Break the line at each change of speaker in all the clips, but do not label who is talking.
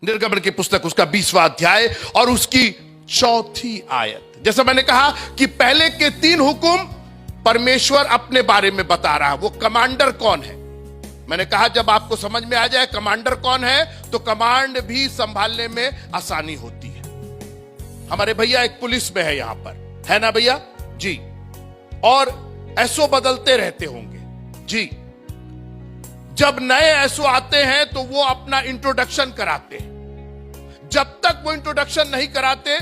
निर्गमन की पुस्तक उसका 20वां अध्याय और उसकी 4थी आयत। जैसा मैंने कहा कि पहले के 3 हुक्म परमेश्वर अपने बारे में बता रहा है, वो कमांडर कौन है। मैंने कहा जब आपको समझ में आ जाए कमांडर कौन है तो कमांड भी संभालने में आसानी होती है। हमारे भैया एक पुलिस में है यहां पर, है ना भैया जी, और एसओ बदलते रहते होंगे जी। जब नए एसओ आते हैं तो वो अपना इंट्रोडक्शन कराते हैं। जब तक वो इंट्रोडक्शन नहीं कराते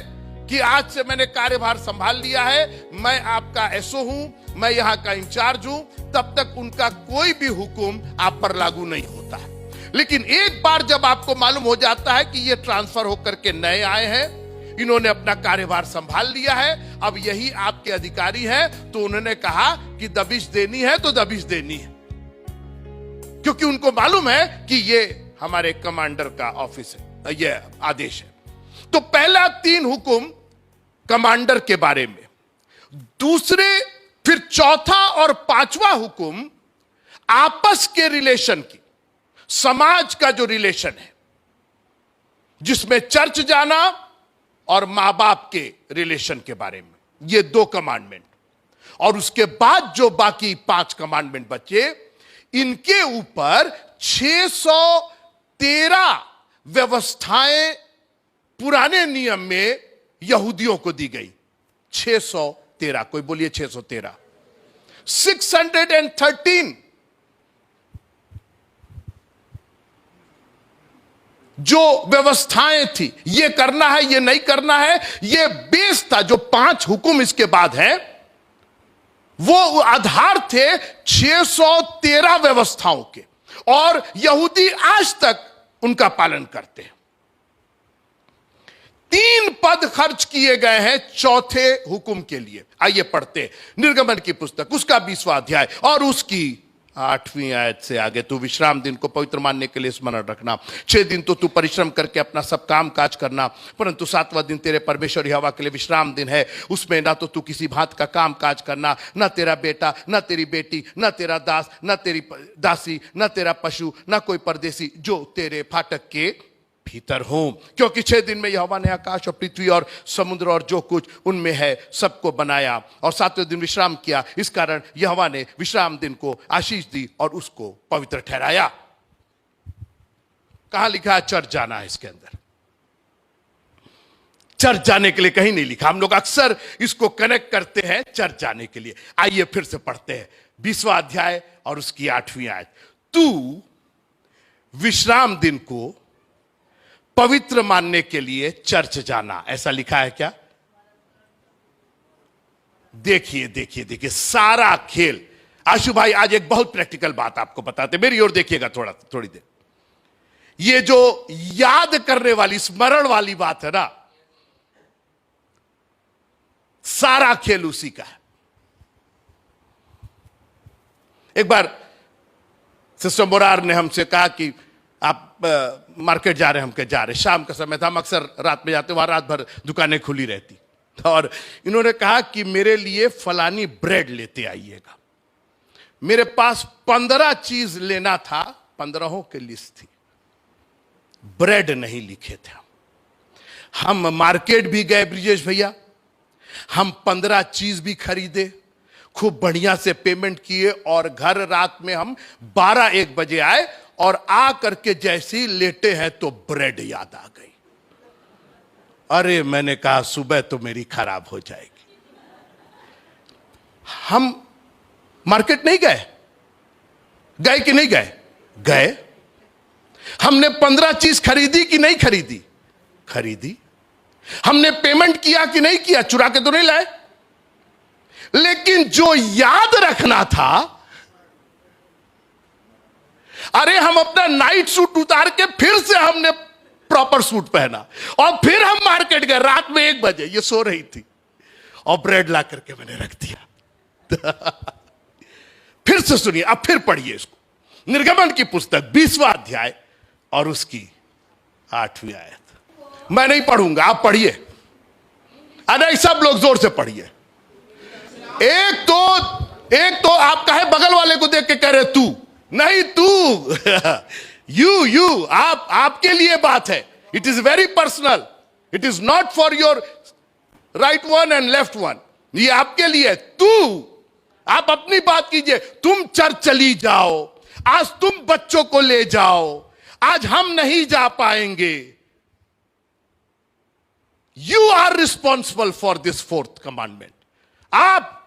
कि आज से मैंने कार्यभार संभाल लिया है, मैं आपका एसओ हूं, मैं यहां का इंचार्ज हूं, तब तक उनका कोई भी हुक्म आप पर लागू नहीं होता है। लेकिन एक बार जब आपको मालूम हो जाता है कि ये ट्रांसफर होकर के नए आए हैं, इन्होंने अपना कार्यभार संभाल लिया है, अब यही आपके अधिकारी हैं, तो उन्होंने कहा कि दबिश देनी है तो दबिश देनी है, क्योंकि उनको मालूम है कि ये हमारे कमांडर का ऑफिस है, ये आदेश है। तो पहला 3 हुक्म कमांडर के बारे में, दूसरे फिर 4था और 5वां हुक्म आपस के रिलेशन की, समाज का जो रिलेशन है, जिसमें चर्च जाना और मां बाप के रिलेशन के बारे में, ये 2 कमांडमेंट। और उसके बाद जो बाकी 5 कमांडमेंट बचे, इनके ऊपर 613 व्यवस्थाएं पुराने नियम में यहूदियों को दी गई। 613, कोई बोलिए 613, 613 जो व्यवस्थाएं थी, ये करना है, ये नहीं करना है, ये बेस था। जो 5 हुक्म इसके बाद हैं, वो आधार थे 613 व्यवस्थाओं के, और यहूदी आज तक उनका पालन करते हैं। 3 पद खर्च किए गए हैं 4थे हुक्म के लिए। आइए पढ़ते हैं निर्गमन की पुस्तक उसका 20वां अध्याय और उसकी 8वीं आयत से आगे। तू विश्राम दिन को पवित्र मानने के लिए स्मरण रखना। 6 दिन तो तू परिश्रम करके अपना सब काम काज करना, परंतु 7वां दिन तेरे परमेश्वर यहोवा के लिए विश्राम दिन है। उसमें ना तो तू किसी भांत का काम काज करना, ना तेरा बेटा, ना तेरी बेटी, ना तेरा दास, ना तेरी दासी, ना तेरा पशु, ना कोई परदेसी जो तेरे फाटक के भीतर हो, क्योंकि 6 दिन में यहोवा ने आकाश और पृथ्वी और समुद्र और जो कुछ उनमें है सबको बनाया, और 7वें दिन विश्राम किया। इस कारण यहोवा ने विश्राम दिन को आशीष दी और उसको पवित्र ठहराया। कहां लिखा है चर्च जाना है? इसके अंदर चर्च जाने के लिए कहीं नहीं लिखा। हम लोग अक्सर इसको कनेक्ट करते हैं चर्च जाने के लिए। आइए फिर से पढ़ते हैं 20वां अध्याय और उसकी 8वीं आयत। तू विश्राम दिन को पवित्र मानने के लिए चर्च जाना, ऐसा लिखा है क्या? देखिए देखिए देखिए, सारा खेल। आशु भाई आज एक बहुत प्रैक्टिकल बात आपको बताते, मेरी ओर देखिएगा थोड़ी देर। ये जो याद करने वाली, स्मरण वाली बात है ना, सारा खेल उसी का है। एक बार सिस्टर मोरार ने हमसे कहा कि आप मार्केट जा रहे हैं, हम कह जा रहे, शाम का समय था, हम अक्सर रात में जाते, वहां रात भर दुकानें खुली रहती, और इन्होंने कहा कि मेरे लिए फलानी ब्रेड लेते आइएगा। मेरे पास 15 चीज लेना था, 15 की लिस्ट थी, ब्रेड नहीं लिखे थे। हम मार्केट भी गए ब्रिजेश भैया, हम 15 चीज भी खरीदे, खूब बढ़िया से पेमेंट किए, और घर रात में हम 12-1 बजे आए, और आ करके जैसे ही लेटे हैं तो ब्रेड याद आ गई। अरे मैंने कहा सुबह तो मेरी खराब हो जाएगी। हम मार्केट नहीं गए? गए कि नहीं गए? गए। हमने 15 चीज खरीदी कि नहीं खरीदी? खरीदी। हमने पेमेंट किया कि नहीं किया? चुरा के तो नहीं लाए। लेकिन जो याद रखना था, अरे हम अपना नाइट सूट उतार के फिर से हमने प्रॉपर सूट पहना, और फिर हम मार्केट गए रात में 1 बजे, ये सो रही थी, और ब्रेड ला करके मैंने रख दिया। फिर से सुनिए, अब फिर पढ़िए इसको। निर्गमन की पुस्तक 20वां अध्याय और उसकी 8वीं आयत। मैं नहीं पढ़ूंगा, आप पढ़िए। अरे सब लोग जोर से पढ़िए। एक तो आप कहे बगल वाले को देख के कह रहे तू नहीं, तू यू आप, आपके लिए बात है। It is very personal, it is not for your right one and left one, ये आपके लिए। आप अपनी बात कीजिए, तुम चर्च चली जाओ, आज तुम बच्चों को ले जाओ, आज हम नहीं जा पाएंगे। You are responsible for this fourth commandment. आप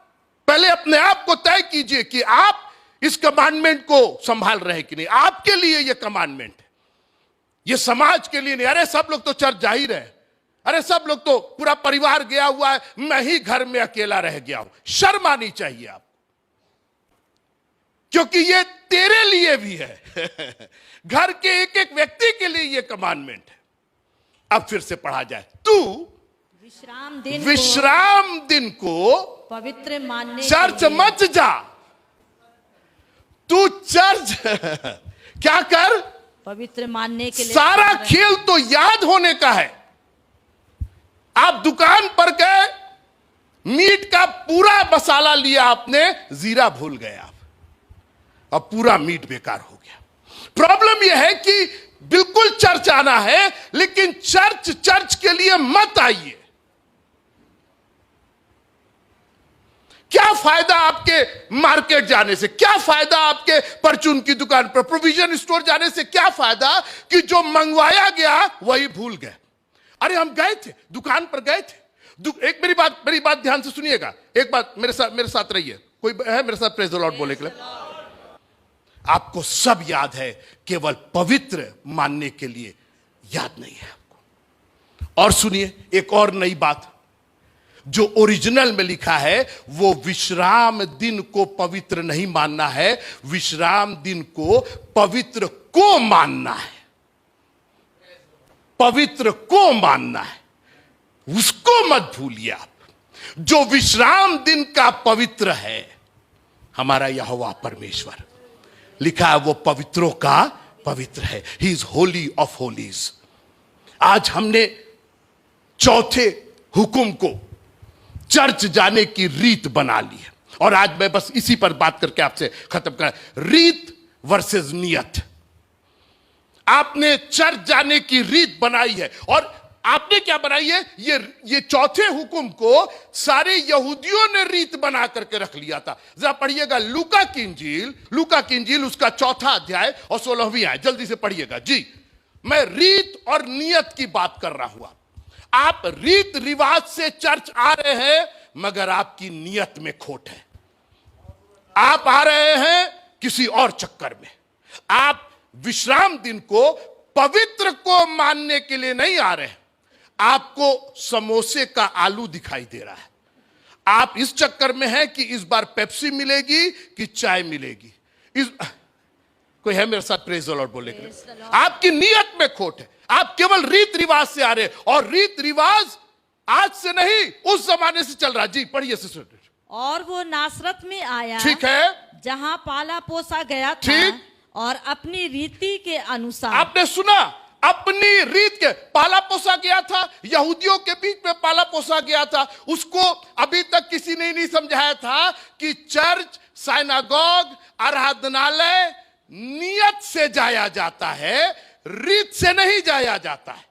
पहले अपने आप को तय कीजिए कि आप इस कमांडमेंट को संभाल रहे हैं कि नहीं। आपके लिए यह कमांडमेंट है, यह समाज के लिए नहीं। अरे सब लोग तो चर्च जा ही रहे, अरे सब लोग तो पूरा परिवार गया हुआ है, मैं ही घर में अकेला रह गया हूं। शर्म आनी चाहिए आपको, क्योंकि ये तेरे लिए भी है घर के एक एक व्यक्ति के लिए यह कमांडमेंट है। अब फिर से पढ़ा जाए, तू विश्राम दिन को
पवित्र मानने,
चर्च मत जा। तू चर्च क्या कर,
पवित्र मानने के लिए।
सारा खेल तो याद होने का है। आप दुकान पर गए, मीट का पूरा मसाला लिया आपने, जीरा भूल गए आप, अब पूरा मीट बेकार हो गया। प्रॉब्लम यह है कि बिल्कुल चर्च आना है, लेकिन चर्च के लिए मत आइए। क्या फायदा आपके मार्केट जाने से, क्या फायदा आपके परचून की दुकान पर, प्रोविजन स्टोर जाने से, क्या फायदा कि जो मंगवाया गया वही भूल गए। अरे हम गए थे, दुकान पर गए थे। एक मेरी बात ध्यान से सुनिएगा, एक बात मेरे साथ रहिए। कोई है मेरे साथ प्रेज द लॉर्ड बोले के लिए? आपको सब याद है, केवल पवित्र मानने के लिए याद नहीं है आपको। और सुनिए एक और नई बात, जो ओरिजिनल में लिखा है वो विश्राम दिन को पवित्र नहीं मानना है, विश्राम दिन को पवित्र को मानना है। पवित्र को मानना है, उसको मत भूलिए आप। जो विश्राम दिन का पवित्र है, हमारा यहोवा परमेश्वर, लिखा है वो पवित्रों का पवित्र है। He is Holi of Holis. आज हमने चौथे हुक्म को चर्च जाने की रीत बना ली है, और आज मैं बस इसी पर बात करके आपसे खत्म कर, रीत वर्सेस नियत। आपने चर्च जाने की रीत बनाई है, और आपने क्या बनाई है, ये चौथे हुक्म को सारे यहूदियों ने रीत बना करके रख लिया था। जरा पढ़िएगा लूका की इंजील उसका 4 अध्याय और 16वीं आयत, जल्दी से पढ़िएगा जी। मैं रीत और नियत की बात कर रहा हूं। आप रीत रिवाज से चर्च आ रहे हैं, मगर आपकी नियत में खोट है। आप आ रहे हैं किसी और चक्कर में। आप विश्राम दिन को पवित्र को मानने के लिए नहीं आ रहे हैं। आपको समोसे का आलू दिखाई दे रहा है। आप इस चक्कर में हैं कि इस बार पेप्सी मिलेगी कि चाय मिलेगी। कोई है मेरे साथ प्रेज द लॉर्ड बोले? आपकी नियत में खोट है। आप केवल रीत रिवाज से आ रहे, और रीत रिवाज आज से नहीं उस जमाने से चल रहा। जी पढ़िए सिस्टर।
और वो नासरत में आया,
ठीक है,
जहां पाला पोसा गया था,
ठीक,
और अपनी रीति के अनुसार।
आपने सुना, अपनी रीत के पाला पोसा गया था। यहूदियों के बीच में पाला पोसा गया था। उसको अभी तक किसी ने नहीं समझाया था कि चर्च, साइनागोग, आराधनालय नियत से जाया जाता है, रीत से नहीं जाया जाता है।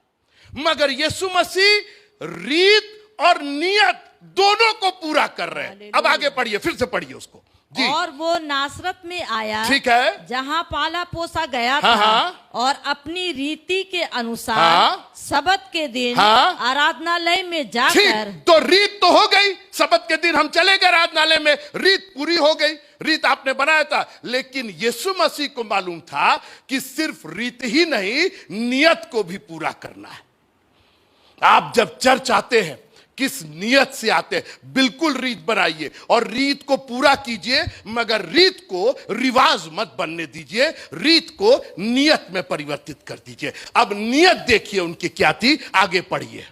मगर यीशु मसीह रीत और नियत दोनों को पूरा कर रहे हैं। अब आगे पढ़िए, फिर से पढ़िए उसको जी।
और वो नासरत में आया,
ठीक है,
जहां पाला पोसा गया था,
हाँ,
और अपनी रीति के अनुसार,
हाँ,
सबत के दिन,
हाँ,
आराधनालय में जाकर।
तो रीत तो हो गई, सबत के दिन हम चले गए आराधनालय में, रीत पूरी हो गई। रीत आपने बनाया था, लेकिन यीशु मसीह को मालूम था कि सिर्फ रीत ही नहीं, नियत को भी पूरा करना है। आप जब चर्च आते हैं, किस नियत से आते हैं? बिल्कुल रीत बनाइए और रीत को पूरा कीजिए, मगर रीत को रिवाज मत बनने दीजिए, रीत को नियत में परिवर्तित कर दीजिए। अब नियत देखिए उनकी क्या थी, आगे पढ़िए।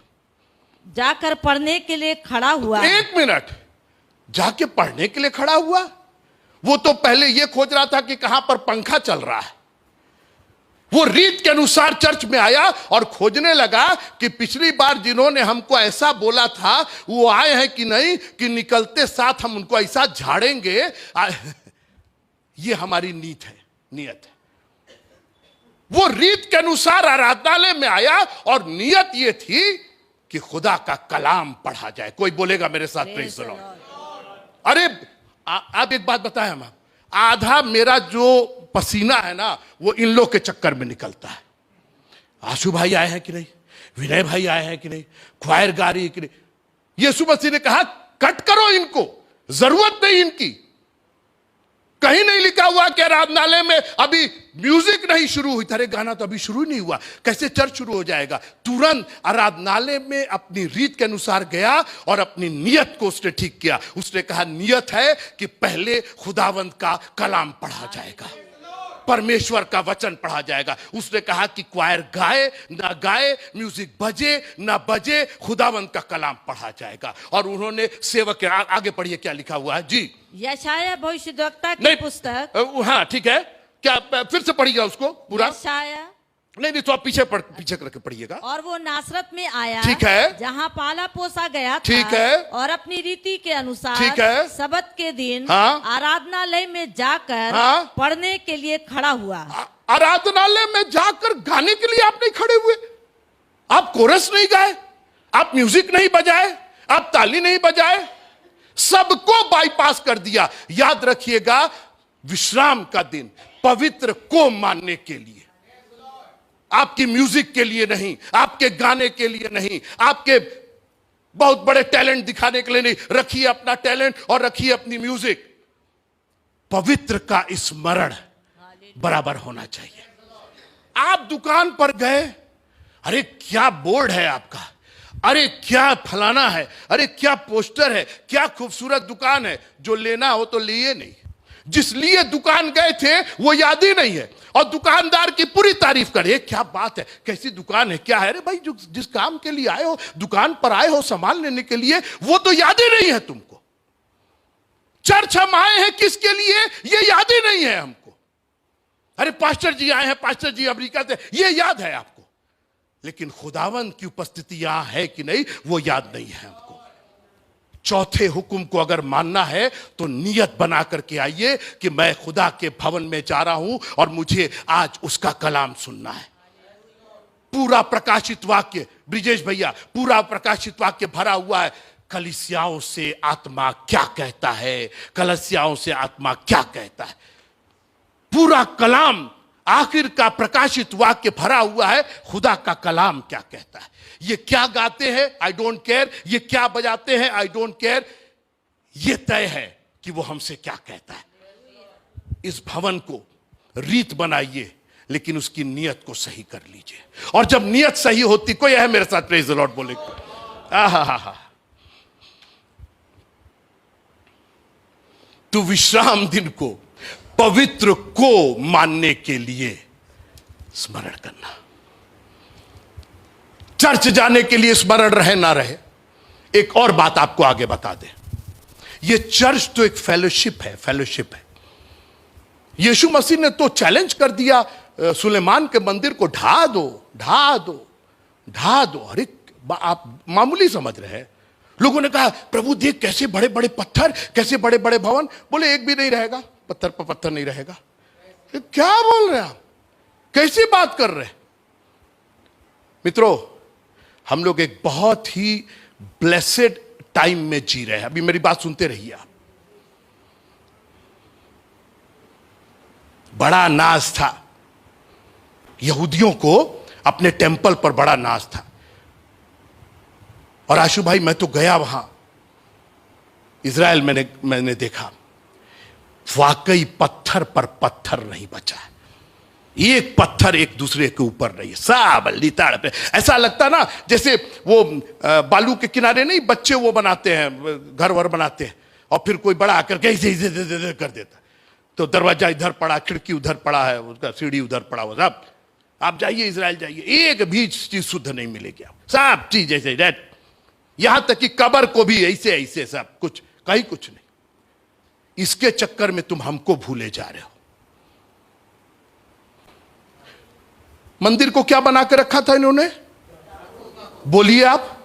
जाकर पढ़ने के लिए खड़ा हुआ।
1 मिनट, जाके पढ़ने के लिए खड़ा हुआ? वो तो पहले यह खोज रहा था कि कहां पर पंखा चल रहा है। वो रीत के अनुसार चर्च में आया और खोजने लगा कि पिछली बार जिन्होंने हमको ऐसा बोला था वो आए हैं कि नहीं, कि निकलते साथ हम उनको ऐसा झाड़ेंगे। ये हमारी नीत है, नियत है। वो रीत के अनुसार आराधनालय में आया और नियत ये थी कि खुदा का कलाम पढ़ा जाए। कोई बोलेगा मेरे साथ प्रेज द लॉर्ड। अरे आप एक बात बताएं, हम आधा मेरा जो पसीना है ना वो इन लोग के चक्कर में निकलता है। आशु भाई आए हैं कि नहीं, विनय भाई आए हैं कि नहीं, ख्वायर गा रही है कि नहीं। यीशु मसीह ने कहा कट करो इनको, जरूरत नहीं इनकी। कहीं नहीं लिखा हुआ कि आराधनालय में अभी म्यूजिक नहीं शुरू हुई। अरे गाना तो अभी शुरू नहीं हुआ, कैसे चर्च शुरू हो जाएगा। तुरंत आराधनालय में अपनी रीत के अनुसार गया और अपनी नियत को उसने ठीक किया। उसने कहा नियत है कि पहले खुदावंद का कलाम पढ़ा जाएगा, परमेश्वर का वचन पढ़ा जाएगा। उसने कहा कि क्वायर गाए ना गाए, म्यूजिक बजे ना बजे, खुदावंद का कलाम पढ़ा जाएगा। और उन्होंने सेवक के आगे पढ़िए क्या लिखा हुआ है जी।
यशायाह भविष्यद्वक्ता की पुस्तक,
हाँ ठीक है, क्या फिर से पढ़िएगा उसको पूरा।
यशायाह,
नहीं तो आप पीछे करके पढ़िएगा।
और वो नासरत में आया,
ठीक है,
जहाँ पाला पोसा गया था,
ठीक है,
और अपनी रीति के अनुसार,
ठीक है,
सबत के दिन
हाँ,
आराधनालय में जाकर
हाँ,
पढ़ने के लिए खड़ा हुआ।
आराधनालय में जाकर गाने के लिए आप नहीं खड़े हुए, आप कोरस नहीं गाए, आप म्यूजिक नहीं बजाए, आप ताली नहीं बजाए, सबको बाईपास कर दिया। याद रखिएगा, विश्राम का दिन पवित्र को मानने के लिए, आपकी म्यूजिक के लिए नहीं, आपके गाने के लिए नहीं, आपके बहुत बड़े टैलेंट दिखाने के लिए नहीं। रखिए अपना टैलेंट और रखिए अपनी म्यूजिक। पवित्र का स्मरण बराबर होना चाहिए। आप दुकान पर गए, अरे क्या बोर्ड है आपका, अरे क्या फलाना है, अरे क्या पोस्टर है, क्या खूबसूरत दुकान है। जो लेना हो तो लिए नहीं, जिस लिए दुकान गए थे वो याद ही नहीं है। और दुकानदार की पूरी तारीफ करे, क्या बात है, कैसी दुकान है, क्या है। अरे भाई जो जिस काम के लिए आए हो, दुकान पर आए हो सामान लेने के लिए, वो तो याद ही नहीं है तुमको। चर्च हम आए हैं किसके लिए, ये याद ही नहीं है हमको। अरे पास्टर जी आए हैं, पास्टर जी अमेरिका से, ये याद है आपको, लेकिन खुदावंद की उपस्थिति यहां है कि नहीं वो याद नहीं है हमको। चौथे हुक्म को अगर मानना है तो नियत बना करके आइए कि मैं खुदा के भवन में जा रहा हूं और मुझे आज उसका कलाम सुनना है। पूरा प्रकाशित वाक्य, ब्रिजेश भैया, पूरा प्रकाशित वाक्य भरा हुआ है। कलीसियाओं से आत्मा क्या कहता है, कलीसियाओं से आत्मा क्या कहता है। पूरा कलाम, आखिर का प्रकाशित वाक्य भरा हुआ है। खुदा का कलाम क्या कहता है, ये क्या गाते हैं आई डोंट केयर, ये क्या बजाते हैं आई डोंट केयर, ये तय है कि वो हमसे क्या कहता है। इस भवन को रीत बनाइए, लेकिन उसकी नियत को सही कर लीजिए। और जब नियत सही होती, कोई है मेरे साथ प्रेज द लॉर्ड बोले, तो विश्राम दिन को पवित्र को मानने के लिए स्मरण करना। चर्च जाने के लिए स्मरण रहे ना रहे। एक और बात आपको आगे बता दें, यह चर्च तो एक फेलोशिप है, फेलोशिप है। यीशु मसीह ने तो चैलेंज कर दिया, सुलेमान के मंदिर को ढा दो, ढा दो, ढा दो। अरे आप मामूली समझ रहे हैं। लोगों ने कहा प्रभु देख कैसे बड़े बड़े पत्थर, कैसे बड़े बड़े भवन। बोले एक भी नहीं रहेगा, पत्थर पर पत्थर नहीं रहेगा। क्या बोल रहे हैं आप, कैसी बात कर रहे हैं। मित्रों, हम लोग एक बहुत ही ब्लेसेड टाइम में जी रहे हैं। अभी मेरी बात सुनते रहिए आप। बड़ा नाज था यहूदियों को, अपने टेंपल पर बड़ा नाज था। और आशु भाई मैं तो गया वहां इजराइल, मैंने देखा वाकई पत्थर पर पत्थर नहीं बचा है। एक पत्थर एक दूसरे के ऊपर नहीं है, सब लिताड़ पे। ऐसा लगता ना जैसे वो बालू के किनारे नहीं बच्चे वो बनाते हैं, घर वर बनाते हैं, और फिर कोई बड़ा आकर के ऐसे कर देता। तो दरवाजा इधर पड़ा, खिड़की उधर पड़ा है, उसका सीढ़ी उधर पड़ा हुआ। सब आप जाइए इजराइल जाइए, एक भी चीज शुद्ध नहीं मिलेगी आप, सब चीज ऐसे रेड। यहां तक कि कब्र को भी ऐसे ऐसे, सब कुछ, कहीं कुछ नहीं। इसके चक्कर में तुम हमको भूले जा रहे हो। मंदिर को क्या बना के रखा था इन्होंने, बोलिए आप,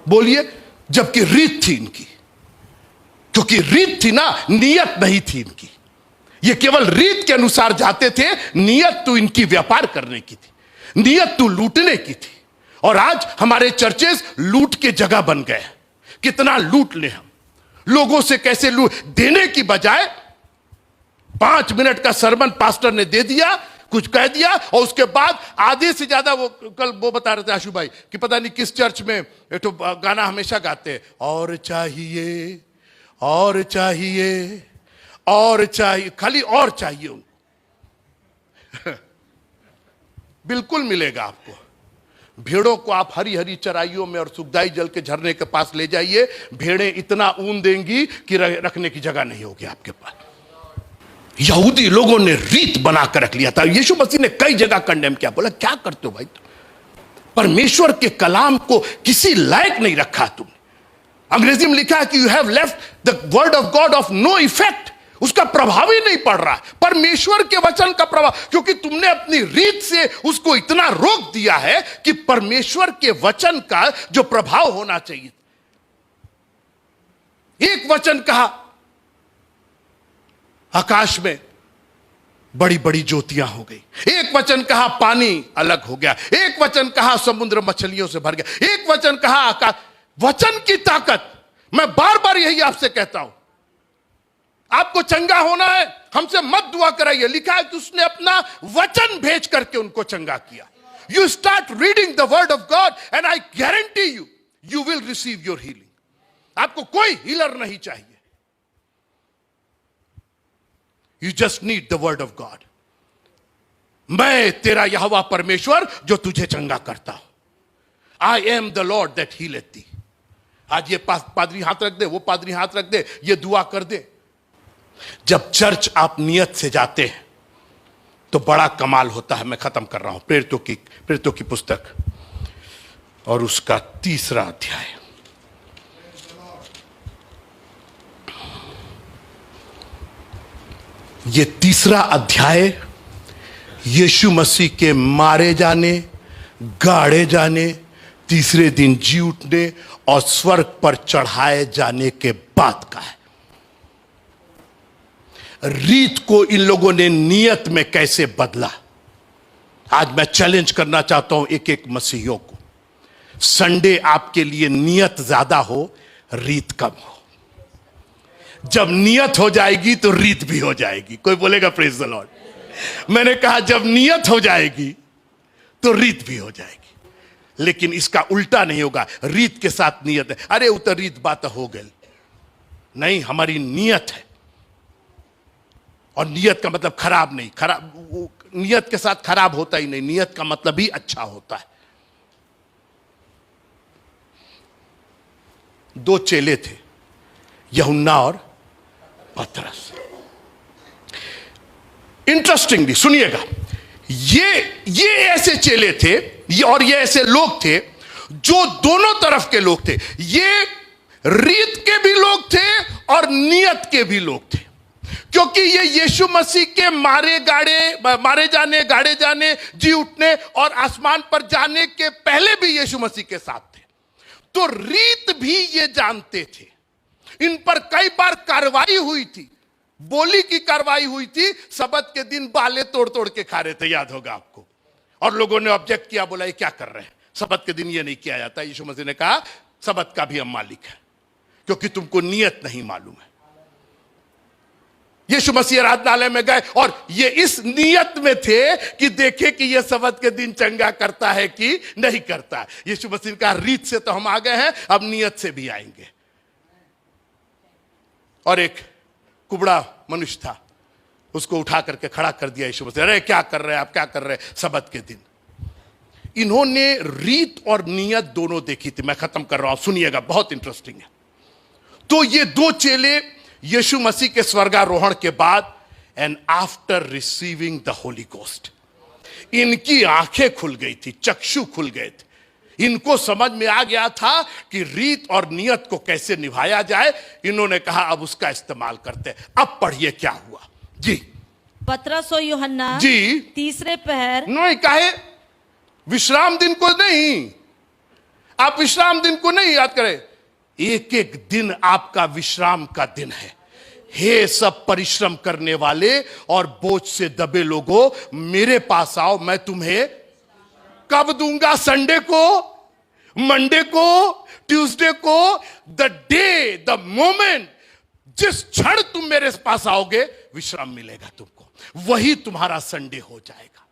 बोलिए। जबकि रीत थी इनकी, क्योंकि रीत थी ना, नियत नहीं थी इनकी। ये केवल रीत के अनुसार जाते थे। नियत तो इनकी व्यापार करने की थी, नियत तो लूटने की थी। और आज हमारे चर्चेस लूट के जगह बन गए। कितना लूट ले हम लोगों से, कैसे लूट, देने की बजाय 5 मिनट का सरमन पास्टर ने दे दिया, कुछ कह दिया, और उसके बाद आधे से ज्यादा, वो कल वो बता रहे थे आशु भाई कि पता नहीं किस चर्च में एक तो गाना हमेशा गाते हैं, और चाहिए और चाहिए और चाहिए, खाली और चाहिए उनको। बिल्कुल मिलेगा आपको। भेड़ों को आप हरी हरी चराइयों में और सुखदाई जल के झरने के पास ले जाइए, भेड़ें इतना ऊन देंगी कि रखने की जगह नहीं होगी आपके पास। यहूदी लोगों ने रीत बनाकर रख लिया था। यीशु मसीह ने कई जगह कंडेम किया, बोला क्या करते हो भाई तुम, परमेश्वर के कलाम को किसी लायक नहीं रखा तुमने। अंग्रेजी में लिखा है कि you have left the word of God of no effect, उसका प्रभाव ही नहीं पड़ रहा। परमेश्वर के वचन का प्रभाव, क्योंकि तुमने अपनी रीत से उसको इतना रोक दिया है कि परमेश्वर के वचन का जो प्रभाव होना चाहिए। एक वचन कहा, आकाश में बड़ी बड़ी ज्योतियां हो गई। एक वचन कहा, पानी अलग हो गया। एक वचन कहा, समुद्र मछलियों से भर गया। एक वचन कहा, आकाश। वचन की ताकत, मैं बार बार यही आपसे कहता हूं, आपको चंगा होना है, हमसे मत दुआ कराइए। लिखा है कि उसने अपना वचन भेज करके उनको चंगा किया। You start reading the word of God and I guarantee you, you will receive your healing. आपको कोई हीलर नहीं चाहिए, you just need the word of God. मैं तेरा यहोवा परमेश्वर जो तुझे चंगा करता हूं। I am the Lord that healeth thee. आज ये पादरी हाथ रख दे, वो पादरी हाथ रख दे, ये दुआ कर दे। जब चर्च आप नियत से जाते हैं तो बड़ा कमाल होता है। मैं खत्म कर रहा हूं प्रेरितों की पुस्तक और उसका 3रा अध्याय। ये 3रा अध्याय यीशु मसीह के मारे जाने, गाड़े जाने, तीसरे दिन जी उठने और स्वर्ग पर चढ़ाए जाने के बाद का है। रीत को इन लोगों ने नियत में कैसे बदला। आज मैं चैलेंज करना चाहता हूं एक एक मसीहियों को। संडे आपके लिए नियत ज्यादा हो, रीत कम हो। जब नियत हो जाएगी तो रीत भी हो जाएगी। कोई बोलेगा प्रेज द लॉर्ड। मैंने कहा जब नियत हो जाएगी तो रीत भी हो जाएगी। लेकिन इसका उल्टा नहीं होगा, रीत के साथ नियत है। अरे उतर रीत बात हो गई नहीं, हमारी नियत है। और नियत का मतलब खराब नहीं, खराब नियत के साथ खराब होता ही नहीं, नियत का मतलब ही अच्छा होता है। 2 चेले थे, यूहन्ना और पतरस। इंटरेस्टिंगली सुनिएगा, ये ऐसे चेले थे और ये ऐसे लोग थे जो दोनों तरफ के लोग थे। ये रीत के भी लोग थे और नियत के भी लोग थे, क्योंकि ये यीशु मसीह के मारे जाने, गाड़े जाने, जी उठने और आसमान पर जाने के पहले भी यीशु मसीह के साथ थे। तो रीत भी ये जानते थे। इन पर कई बार कार्रवाई हुई थी, बोली की कार्रवाई हुई थी। सबत के दिन बाले तोड़ तोड़ के खा रहे थे, याद होगा आपको। और लोगों ने ऑब्जेक्ट किया, बोला ये क्या कर रहे हैं, सबत के दिन ये नहीं किया जाता। यीशु मसीह ने कहा सबत का भी हम मालिक है, क्योंकि तुमको नियत नहीं मालूम है। यीशु मसीह आराधनालय में गए और ये इस नियत में थे कि देखे कि ये सबत के दिन चंगा करता है कि नहीं करता। यीशु मसीह का रीत से तो हम आ गए हैं, अब नियत से भी आएंगे। और एक कुबड़ा मनुष्य था, उसको उठा करके खड़ा कर दिया यीशु मसीह। अरे क्या कर रहे हैं आप, क्या कर रहे हैं सबत के दिन। इन्होंने रीत और नियत दोनों देखी थी। मैं खत्म कर रहा हूं, सुनिएगा, बहुत इंटरेस्टिंग है। तो ये 2 चेले यीशु मसीह के स्वर्गारोहण के बाद and after receiving the Holi ghost, इनकी आंखें खुल गई थी, चक्षु खुल गए थे। इनको समझ में आ गया था कि रीत और नियत को कैसे निभाया जाए। इन्होंने कहा अब उसका इस्तेमाल करते हैं। अब पढ़िए क्या हुआ जी।
पतरस और यूहन्ना
जी
3रे पहर,
नहीं कहे विश्राम दिन को नहीं, आप विश्राम दिन को नहीं याद करें। एक एक दिन आपका विश्राम का दिन है। हे सब परिश्रम करने वाले और बोझ से दबे लोगों, मेरे पास आओ, मैं तुम्हें कब दूंगा? संडे को, मंडे को, ट्यूसडे को, द डे, द मोमेंट, जिस क्षण तुम मेरे पास आओगे विश्राम मिलेगा तुमको, वही तुम्हारा संडे हो जाएगा।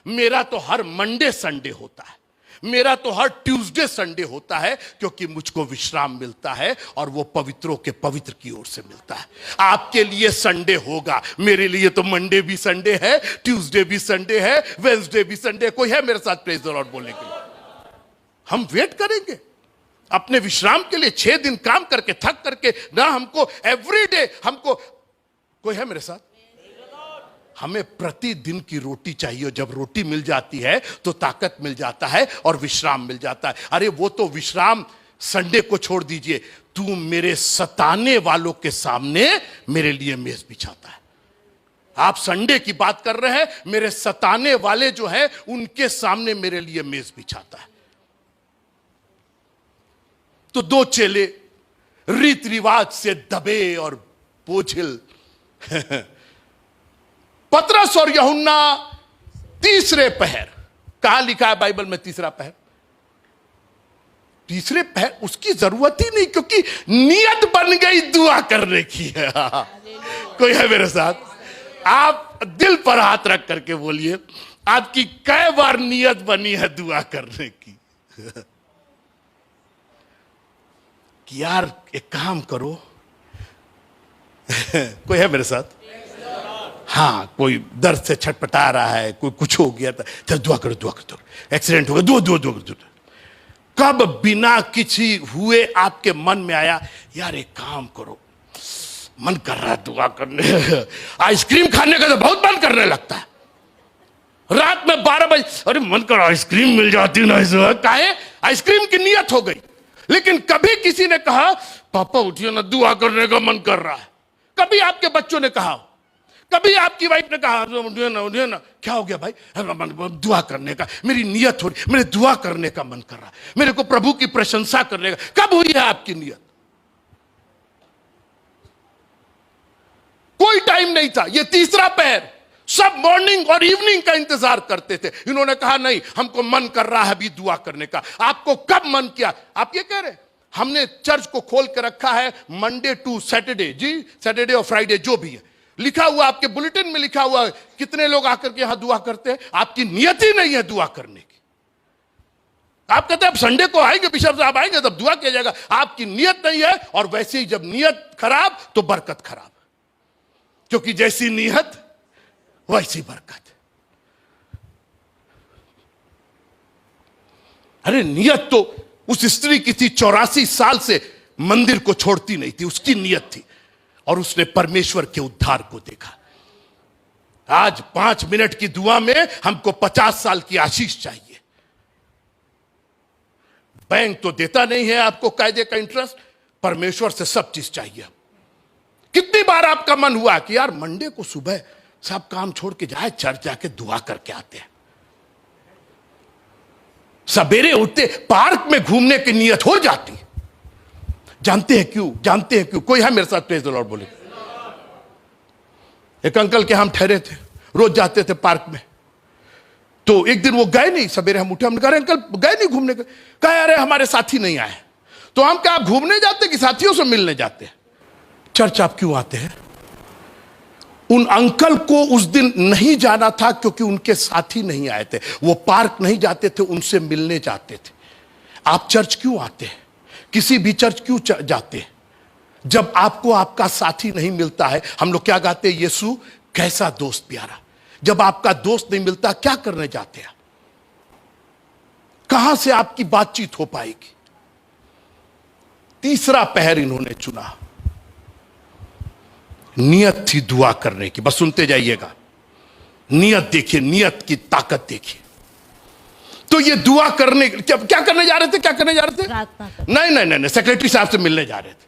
मेरा तो हर मंडे संडे होता है, मेरा तो हर ट्यूसडे संडे होता है, क्योंकि मुझको विश्राम मिलता है और वो पवित्रों के पवित्र की ओर से मिलता है। आपके लिए संडे होगा, मेरे लिए तो मंडे भी संडे है, ट्यूसडे भी संडे है, वेडनेसडे भी संडे। कोई है मेरे साथ प्रेज द लॉर्ड बोलने के लिए? हम वेट करेंगे अपने विश्राम के लिए। 6 दिन काम करके थक करके ना, हमको एवरीडे, हमको, कोई है मेरे साथ? हमें प्रतिदिन की रोटी चाहिए। जब रोटी मिल जाती है तो ताकत मिल जाता है और विश्राम मिल जाता है। अरे वो तो विश्राम संडे को छोड़ दीजिए, तू मेरे सताने वालों के सामने मेरे लिए मेज बिछाता है। आप संडे की बात कर रहे हैं, मेरे सताने वाले जो हैं उनके सामने मेरे लिए मेज बिछाता है। तो 2 चेले रीति रिवाज से दबे और बोझिल, पतरस और यूहन्ना, तीसरे पहर। कहां लिखा है बाइबल में तीसरा पहर? तीसरे पहर उसकी जरूरत ही नहीं, क्योंकि नियत बन गई दुआ करने की है। कोई है मेरे साथ? आप दिल पर हाथ रख करके बोलिए, आपकी कई बार नियत बनी है दुआ करने की कि यार एक काम करो। कोई है मेरे साथ? हाँ, कोई दर्द से छटपटा रहा है, कोई कुछ हो गया था, चल दुआ करो, दुआ करो, एक्सीडेंट हो गया, दुआ दुआ दुआ दुआ। कब बिना किसी हुए आपके मन में आया, यार एक काम करो, मन कर रहा है दुआ करने, आइसक्रीम खाने का तो बहुत मन करने लगता है। रात में 12 बजे, अरे मन कर आइसक्रीम मिल जाती ना, काहे? आइसक्रीम की नियत हो गई। लेकिन कभी किसी ने कहा, पापा उठिए ना, दुआ करने का मन कर रहा है? कभी आपके बच्चों ने कहा, कभी आपकी वाइफ ने कहा, उठिए ना, क्या हो गया भाई? दुआ करने का मेरी नियत हो रही, मेरे दुआ करने का मन कर रहा है, मेरे को प्रभु की प्रशंसा करने का। कब हुई है आपकी नियत? कोई टाइम नहीं था। ये तीसरा पहर सब मॉर्निंग और इवनिंग का इंतजार करते थे। इन्होंने कहा नहीं, हमको मन कर रहा है अभी दुआ करने का। आपको कब मन किया? आप ये कह रहे, हमने चर्च को खोल के रखा है मंडे टू सैटरडे, जी सैटरडे और फ्राइडे जो भी है लिखा हुआ, आपके बुलेटिन में लिखा हुआ है कितने लोग आकर के यहां दुआ करते हैं। आपकी नियत ही नहीं है दुआ करने की। आप कहते हैं अब संडे को आएंगे, बिशप साहब आएंगे तब दुआ किया जाएगा। आपकी नियत नहीं है, और वैसे ही जब नियत खराब तो बरकत खराब, क्योंकि जैसी नियत वैसी बरकत। अरे नियत तो उस स्त्री की थी, 84 साल से मंदिर को छोड़ती नहीं थी, उसकी नियत थी, और उसने परमेश्वर के उद्धार को देखा। आज 5 मिनट की दुआ में हमको 50 साल की आशीष चाहिए। बैंक तो देता नहीं है आपको कायदे का इंटरेस्ट, परमेश्वर से सब चीज चाहिए। कितनी बार आपका मन हुआ कि यार मंडे को सुबह सब काम छोड़ के जाए, चर्च जाके दुआ करके आते हैं। सवेरे उठते पार्क में घूमने की नियत हो जाती है। जानते हैं क्यों? जानते हैं क्यों? कोई है मेरे साथ प्रेज द लॉर्ड बोले? एक अंकल के हम ठहरे थे, रोज जाते थे पार्क में। तो एक दिन वो गए नहीं, सवेरे हम उठे, हमने कहा अंकल गए नहीं घूमने? कहा अरे हमारे साथी नहीं आए। तो हम क्या, आप घूमने जाते कि साथियों से मिलने जाते हैं? चर्च आप क्यों आते हैं? उन अंकल को उस दिन नहीं जाना था क्योंकि उनके साथी नहीं आए थे। वो पार्क नहीं जाते थे, उनसे मिलने जाते थे। आप चर्च क्यों आते हैं? किसी भी चर्च क्यों जाते हैं? जब आपको आपका साथी नहीं मिलता है। हम लोग क्या गाते हैं? यीशु कैसा दोस्त प्यारा। जब आपका दोस्त नहीं मिलता, क्या करने जाते हैं? कहां से आपकी बातचीत हो पाएगी? तीसरा पहर इन्होंने चुना, नियत थी दुआ करने की। बस सुनते जाइएगा, नियत देखिए, नियत की ताकत देखिए। तो ये दुआ करने, क्या करने जा रहे थे? क्या करने जा रहे थे? नहीं नहीं नहीं, सेक्रेटरी साहब से मिलने जा रहे थे,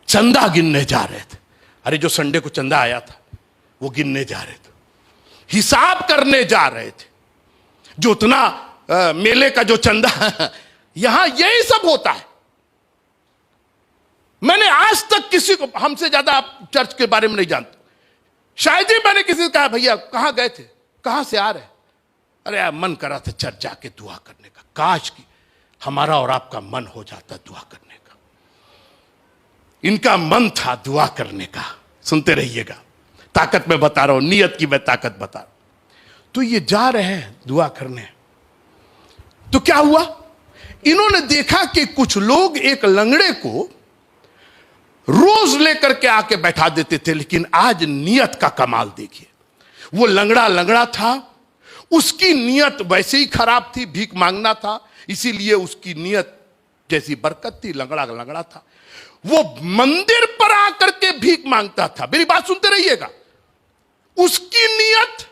चंदा गिनने जा रहे थे। अरे जो संडे को चंदा आया था वो गिनने जा रहे थे, हिसाब करने जा रहे थे। जो उतना मेले का जो चंदा यहां यही सब होता है। मैंने आज तक किसी को, हमसे ज्यादा आप चर्च के बारे में नहीं जानते, शायद ही मैंने किसी से कहा भैया कहां गए थे, कहां से आ रहे, अरे यार मन करा था चर्च जाके दुआ करने का। काश की हमारा और आपका मन हो जाता दुआ करने का। इनका मन था दुआ करने का। सुनते रहिएगा, ताकत में बता रहा हूं, नियत की मैं ताकत बता रहा हूं। तो ये जा रहे हैं दुआ करने, तो क्या हुआ, इन्होंने देखा कि कुछ लोग एक लंगड़े को रोज लेकर के आके बैठा देते थे, लेकिन आज नियत का कमाल देखिए। वो लंगड़ा था, उसकी नियत वैसे ही खराब थी, भीख मांगना था, इसीलिए उसकी नियत जैसी बरकत थी, लंगड़ा था। वो मंदिर पर आकर के भीख मांगता था। मेरी बात सुनते रहिएगा, उसकी नियत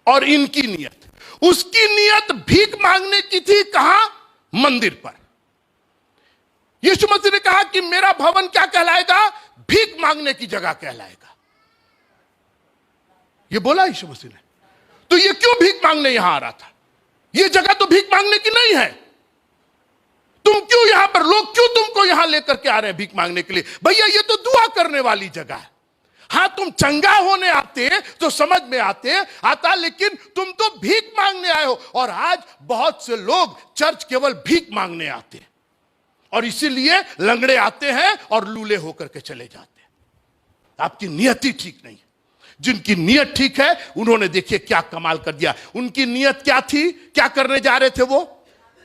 और इनकी नियत, उसकी नियत भीख मांगने की थी, कहां, मंदिर पर। यीशु मसीह ने कहा कि मेरा भवन क्या कहलाएगा, भीख मांगने की जगह कहलाएगा। ये बोला यीशु मसीह ने। तो ये क्यों भीख मांगने यहां आ रहा था? ये जगह तो भीख मांगने की नहीं है। तुम क्यों यहां पर, लोग क्यों तुमको यहां लेकर के आ रहे हैं भीख मांगने के लिए? भैया ये तो दुआ करने वाली जगह है। हां तुम चंगा होने आते तो समझ में आता, लेकिन तुम तो भीख मांगने आए हो। और आज बहुत से लोग चर्च केवल भीख मांगने आते हैं, और इसीलिए लंगड़े आते हैं और लूले होकर के चले जाते हैं। आपकी नियत ही ठीक नहीं है। जिनकी नियत ठीक है उन्होंने देखिए क्या कमाल कर दिया। उनकी नियत क्या थी, क्या करने जा रहे थे वो,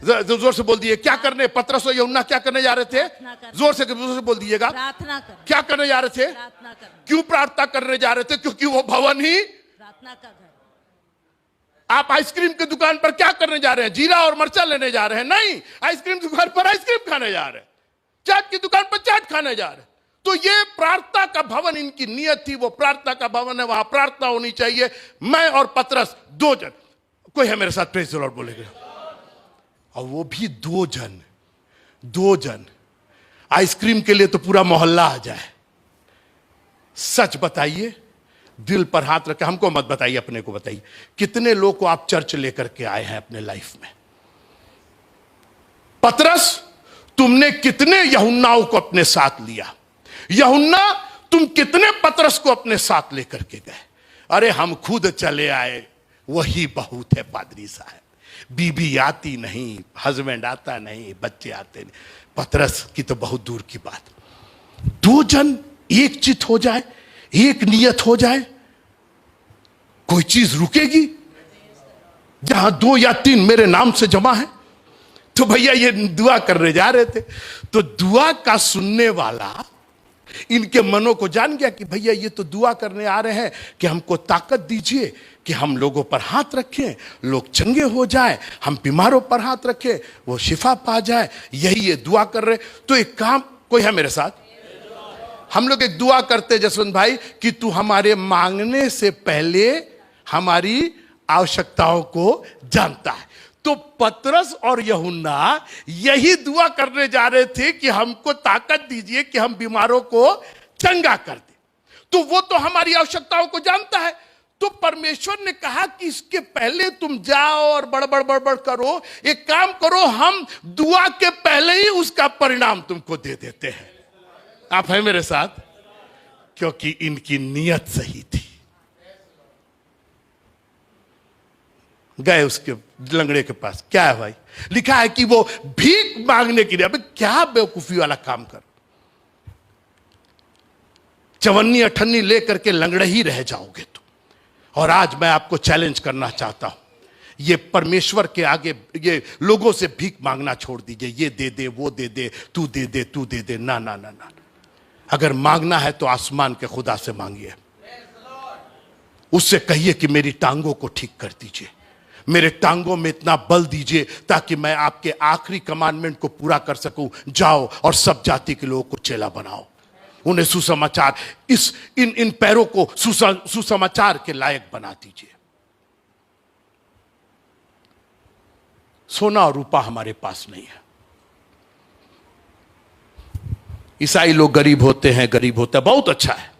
जोर से बोल दिए, क्या करने, पतरस और यूहन्ना क्या करने जा रहे थे, जोर से बोल दीजिएगा,
प्रार्थना कर।
क्या करने जा रहे थे,
प्रार्थना कर।
क्यों प्रार्थना करने जा रहे थे? क्योंकि वो भवन ही
प्रार्थना का घर।
आप आइसक्रीम की दुकान पर क्या करने जा रहे हैं, जीरा और मरचा लेने जा रहे हैं? नहीं, आइसक्रीम की दुकान पर आइसक्रीम खाने जा रहे हैं, चाट की दुकान पर चाट खाने जा रहे हैं। तो ये प्रार्थना का भवन इनकी नियत थी, वो प्रार्थना का भवन है, वहां प्रार्थना होनी चाहिए। मैं और पतरस दो जन, कोई है मेरे साथ प्रेज द लॉर्ड बोलेगा, और वो भी दो जन आइसक्रीम के लिए तो पूरा मोहल्ला आ जाए। सच बताइए, दिल पर हाथ रखे, हमको मत बताइए, अपने को बताइए, कितने लोग को आप चर्च लेकर के आए हैं अपने लाइफ में? पतरस, तुमने कितने यूहन्नाओं को अपने साथ लिया? यूहन्ना, तुम कितने पतरस को अपने साथ लेकर के गए? अरे हम खुद चले आए, वही बहुत है पादरी साहब। बीबी आती नहीं, हस्बैंड आता नहीं, बच्चे आते नहीं। पतरस की तो बहुत दूर की बात। दो जन एक चित हो जाए, एक नियत हो जाए, कोई चीज रुकेगी? जहां 2 या 3 मेरे नाम से जमा है। तो भैया ये दुआ करने जा रहे थे, तो दुआ का सुनने वाला इनके मनों को जान गया कि भैया ये तो दुआ करने आ रहे हैं कि हमको ताकत दीजिए कि हम लोगों पर हाथ रखें, लोग चंगे हो जाए, हम बीमारों पर हाथ रखें, वो शिफा पा जाए, यही ये दुआ कर रहे। तो एक काम, कोई है मेरे साथ, हम लोग एक दुआ करते जसवंत भाई कि तू हमारे मांगने से पहले हमारी आवश्यकताओं को जानता है। तो पतरस और यूहन्ना यही दुआ करने जा रहे थे कि हमको ताकत दीजिए कि हम बीमारों को चंगा कर दे। तो वो तो हमारी आवश्यकताओं को जानता है। तो परमेश्वर ने कहा कि इसके पहले तुम जाओ और बड़बड़ करो, एक काम करो, हम दुआ के पहले ही उसका परिणाम तुमको दे देते हैं। आप हैं मेरे साथ? क्योंकि इनकी नियत सही थी। गए उसके लंगड़े के पास, क्या है भाई? लिखा है कि वो भीख मांगने के लिए। अबे क्या बेवकूफी वाला काम कर, चवन्नी अठन्नी लेकर के लंगड़े ही रह जाओगे तुम। और आज मैं आपको चैलेंज करना चाहता हूं, ये परमेश्वर के आगे ये लोगों से भीख मांगना छोड़ दीजिए, ये दे दे, वो दे दे, तू दे दे, तू दे दे। ना ना ना ना, अगर मांगना है तो आसमान के खुदा से मांगिए। उससे कहिए कि मेरी टांगों को ठीक कर दीजिए, मेरे टांगों में इतना बल दीजिए ताकि मैं आपके आखिरी कमांडमेंट को पूरा कर सकूं। जाओ और सब जाति के लोगों को चेला बनाओ, उन्हें सुसमाचार, इन पैरों को सुसमाचार के लायक बना दीजिए। सोना और रूपा हमारे पास नहीं है। ईसाई लोग गरीब होते हैं, बहुत अच्छा है,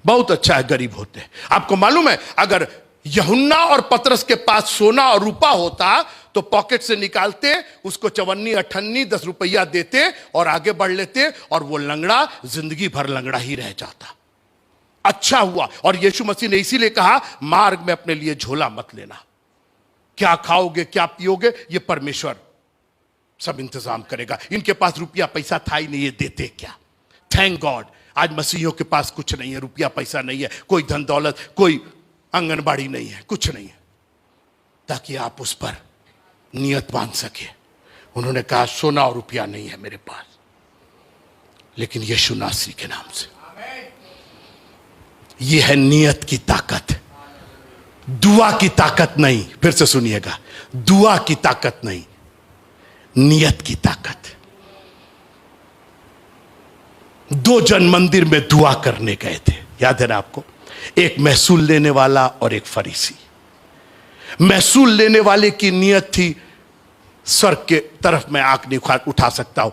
बहुत अच्छा है, गरीब होते हैं। आपको मालूम है, अगर यूहन्ना और पतरस के पास सोना और रूपा होता तो तो पॉकेट से निकालते, उसको चवन्नी अठन्नी 10 रुपया देते और आगे बढ़ लेते, और वो लंगड़ा जिंदगी भर लंगड़ा ही रह जाता। अच्छा हुआ, और यीशु मसीह ने इसीलिए कहा मार्ग में अपने लिए झोला मत लेना। क्या खाओगे क्या पियोगे ये परमेश्वर सब इंतजाम करेगा। इनके पास रुपया पैसा था ही नहीं, ये देते क्या। थैंक गॉड आज मसीहियों के पास कुछ नहीं है, रुपया पैसा नहीं है, कोई धन दौलत, कोई आंगनबाड़ी नहीं है, कुछ नहीं है, ताकि आप उस पर नियत बांध सके। उन्होंने कहा सोना और रुपया नहीं है मेरे पास, लेकिन यीशु नासरी के नाम से। यह है नियत की ताकत, दुआ की ताकत नहीं। फिर से सुनिएगा, दुआ की ताकत नहीं, नियत की ताकत। 2 जन मंदिर में दुआ करने गए थे, याद है ना आपको, एक महसूल लेने वाला और एक फरीसी। महसूल लेने वाले की नियत थी स्वर्ग के तरफ मैं आंख नहीं उठा सकता हूं,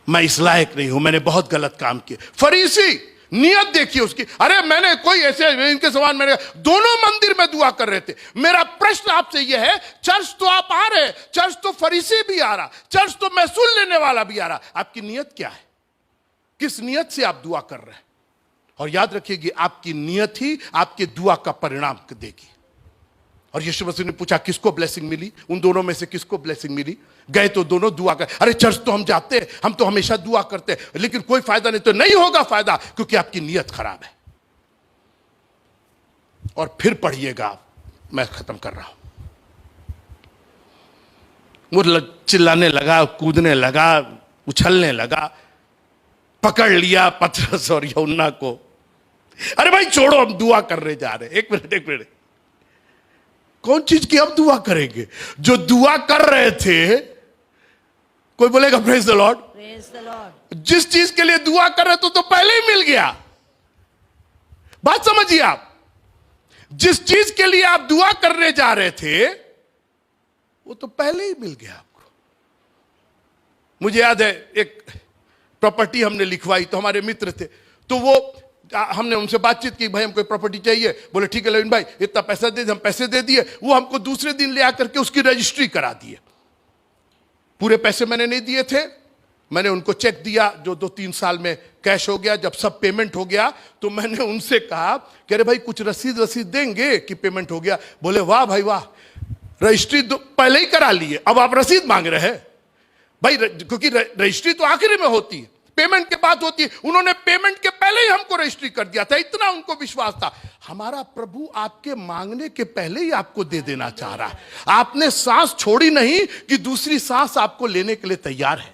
मैं इस लायक नहीं हूं, मैंने बहुत गलत काम किए। फरीसी नियत देखिए उसकी, अरे मैंने कोई ऐसे इनके समान, मैंने दोनों मंदिर में दुआ कर रहे थे। मेरा प्रश्न आपसे यह है, चर्च तो आप आ रहे, चर्च तो फरीसी भी आ रहा, चर्च तो महसूल लेने वाला भी आ रहा, आपकी नियत क्या है? किस नियत से आप दुआ कर रहे हैं? और याद रखिएगी आपकी नियत ही आपके दुआ का परिणाम देगी। और यीशु मसीह ने पूछा किसको ब्लेसिंग मिली, उन दोनों में से किसको ब्लेसिंग मिली? गए तो दोनों दुआ कर, अरे चर्च तो हम जाते हैं, हम तो हमेशा दुआ करते हैं, लेकिन कोई फायदा नहीं। तो नहीं होगा फायदा, क्योंकि आपकी नियत खराब है। और फिर पढ़िएगा, मैं खत्म कर रहा हूं। वो चिल्लाने लगा, कूदने लगा, उछलने लगा, पकड़ लिया पतरस और यूहन्ना को। अरे भाई छोड़ो, हम दुआ करने जा रहे हैं। एक मिनट, कौन चीज की अब दुआ करेंगे? जो दुआ कर रहे थे, कोई बोलेगा praise the Lord,
praise the Lord.
जिस चीज के लिए दुआ कर रहे थे तो पहले ही मिल गया। बात समझिए आप, जिस चीज के लिए आप दुआ करने जा रहे थे वो तो पहले ही मिल गया आपको। मुझे याद है एक प्रॉपर्टी हमने लिखवाई, तो हमारे मित्र थे, तो वो हमने उनसे बातचीत की, भाई हमको प्रॉपर्टी चाहिए। बोले ठीक है लविन भाई इतना पैसा दे दे। हम पैसे दे दिए, वो हमको दूसरे दिन ले आकर के उसकी रजिस्ट्री करा दिए। पूरे पैसे मैंने नहीं दिए थे, मैंने उनको चेक दिया जो 2-3 साल में कैश हो गया। जब सब पेमेंट हो गया तो मैंने उनसे कहा कि अरे भाई कुछ रसीद देंगे कि पेमेंट हो गया। बोले वाह भाई वाह, रजिस्ट्री पहले ही करा लिए, अब आप रसीद मांग रहे हैं भाई, क्योंकि रजिस्ट्री तो आखिरी में होती है, पेमेंट के बाद होती है। उन्होंने पेमेंट के पहले ही हमको रजिस्ट्री कर दिया था, इतना उनको विश्वास था। हमारा प्रभु आपके मांगने के पहले ही आपको दे देना चाह रहा है। आपने सांस छोड़ी नहीं कि दूसरी सांस आपको लेने के लिए तैयार है।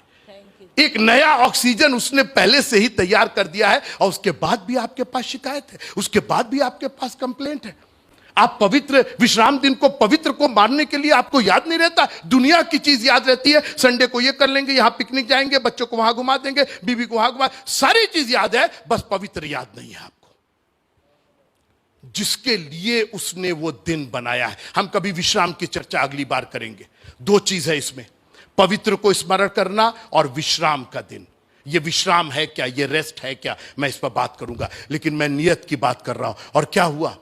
एक नया ऑक्सीजन उसने पहले से ही तैयार कर दिया है, और उसके बाद भी आपके पास शिकायत है, उसके बाद भी आपके पास कंप्लेंट है। आप पवित्र विश्राम दिन को, पवित्र को मानने के लिए आपको याद नहीं रहता। दुनिया की चीज याद रहती है, संडे को ये कर लेंगे, यहां पिकनिक जाएंगे, बच्चों को वहां घुमा देंगे, बीवी को वहां घुमा, सारी चीज याद है, बस पवित्र याद नहीं है आपको, जिसके लिए उसने वो दिन बनाया है। हम कभी विश्राम की चर्चा अगली बार करेंगे। 2 चीज है इसमें, पवित्र को स्मरण करना और विश्राम का दिन। ये विश्राम है क्या, ये रेस्ट है क्या, मैं इस पर बात करूंगा, लेकिन मैं नियत की बात कर रहा हूं। और क्या हुआ,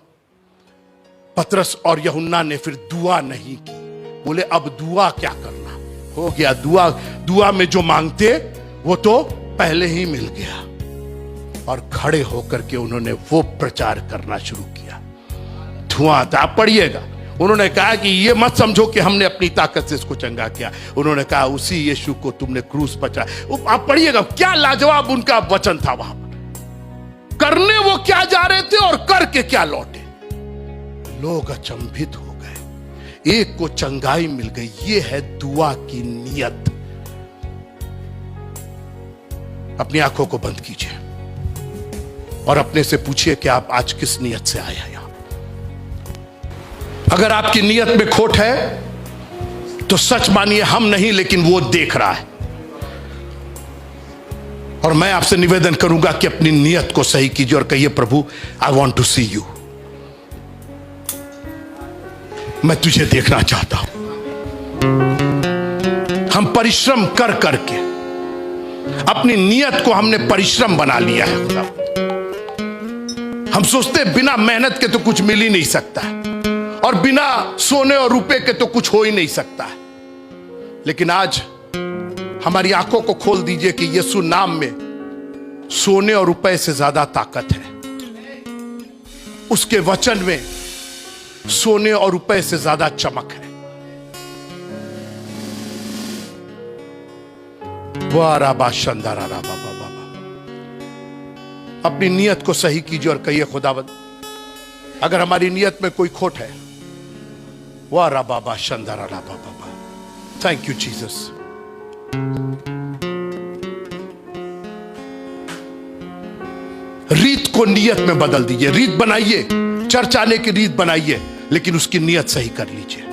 पतरस और यूहन्ना ने फिर दुआ नहीं की। बोले अब दुआ क्या करना, हो गया दुआ में जो मांगते वो तो पहले ही मिल गया। और खड़े होकर के उन्होंने वो प्रचार करना शुरू किया। धुआं था, आप पढ़िएगा। उन्होंने कहा कि ये मत समझो कि हमने अपनी ताकत से इसको चंगा किया। उन्होंने कहा उसी यीशु को तुमने क्रूस पर चढ़ाया। आप पढ़िएगा, क्या लाजवाब उनका वचन था वहां पर। करने वो क्या जा रहे थे और करके क्या लौटे। लोग अचंभित हो गए, एक को चंगाई मिल गई। ये है दुआ की नियत। अपनी आंखों को बंद कीजिए और अपने से पूछिए कि आप आज किस नियत से आए हैं यहां। अगर आपकी नियत में खोट है तो सच मानिए हम नहीं, लेकिन वो देख रहा है। और मैं आपसे निवेदन करूंगा कि अपनी नियत को सही कीजिए और कहिए प्रभु I want to see you, मैं तुझे देखना चाहता हूं। हम परिश्रम कर करके अपनी नियत को हमने परिश्रम बना लिया है। हम सोचते बिना मेहनत के तो कुछ मिल ही नहीं सकता है। और बिना सोने और रुपए के तो कुछ हो ही नहीं सकता है। लेकिन आज हमारी आंखों को खोल दीजिए कि यीशु नाम में सोने और रुपए से ज्यादा ताकत है। उसके वचन में सोने और रुपए से ज्यादा चमक है। वाह राबा शंदारा राबा बाबा। अपनी नियत को सही कीजिए और कहिए खुदावंद, अगर हमारी नियत में कोई खोट है, वाह राबा शंदारा राबा बाबा। Thank you Jesus. रीत को नियत में बदल दीजिए। रीत बनाइए, चर्च आने की रीत बनाइए, लेकिन उसकी नियत सही कर लीजिए।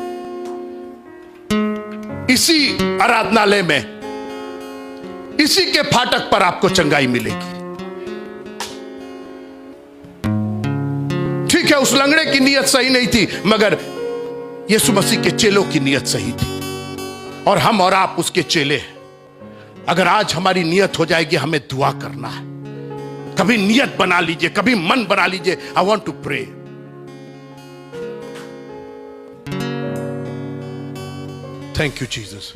इसी आराधनालय में, इसी के फाटक पर आपको चंगाई मिलेगी। ठीक है, उस लंगड़े की नियत सही नहीं थी, मगर यीशु मसीह के चेलों की नियत सही थी, और हम और आप उसके चेले हैं। अगर आज हमारी नियत हो जाएगी हमें दुआ करना है, कभी नियत बना लीजिए, कभी मन बना लीजिए, I want to pray. Thank you Jesus.